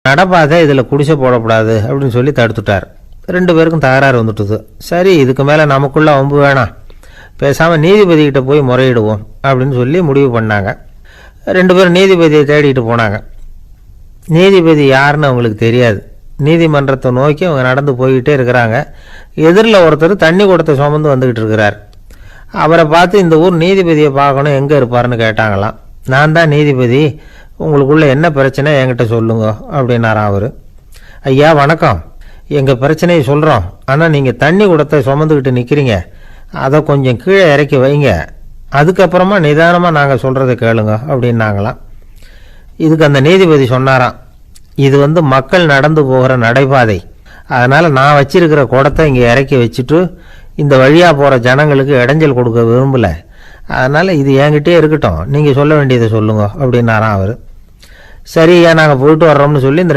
நடப்பாதை இதில் குடிசை போடக்கூடாது அப்படின்னு சொல்லி தடுத்துட்டார். 2 பேருக்கும் தகராறு வந்துட்டுது. சரி, இதுக்கு மேலே நமக்குள்ளே வம்பு வேணாம், பேசாமல் நீதிபதிக்கிட்ட போய் முறையிடுவோம் அப்படின்னு சொல்லி முடிவு பண்ணாங்க. 2 பேரும் நீதிபதியை தேடிட்டு போனாங்க. நீதிபதி யாருன்னு அவங்களுக்கு தெரியாது. நீதிமன்றத்தை நோக்கி அவங்க நடந்து போய்கிட்டே இருக்கிறாங்க. எதிரில் ஒருத்தர் தண்ணி குடத்தை சுமந்து வந்துக்கிட்டு இருக்கிறார். அவரை பார்த்து இந்த ஊர் நீதிபதியை பார்க்கணும், எங்கே இருப்பாருன்னு கேட்டாங்களாம். நான் தான் நீதிபதி, உங்களுக்குள்ள என்ன பிரச்சனை என்கிட்ட சொல்லுங்க அப்படின்னாராம் அவர். ஐயா வணக்கம், எங்கள் பிரச்சனையை சொல்கிறோம், ஆனால் நீங்கள் தண்ணி குடத்தை சுமந்துக்கிட்டு நிற்கிறீங்க, அதை கொஞ்சம் கீழே இறக்கி வைங்க, அதுக்கப்புறமா நிதானமாக நாங்கள் சொல்கிறத கேளுங்க அப்படின்னாங்களாம். இதுக்கு அந்த நீதிபதி சொன்னாராம், இது மக்கள் நடந்து போகிற நடைபாதை, அதனால் நான் வச்சிருக்கிற குடத்தை இங்கே இறக்கி வச்சுட்டு இந்த வழியாக போகிற ஜனங்களுக்கு இடைஞ்சல் கொடுக்க விரும்பலை, அதனால் இது என்கிட்டே இருக்கட்டும், நீங்கள் சொல்ல வேண்டியதை சொல்லுங்க அப்படின்னாராம் அவர். சரியா, நாங்கள் போயிட்டு வர்றோம்னு சொல்லி இந்த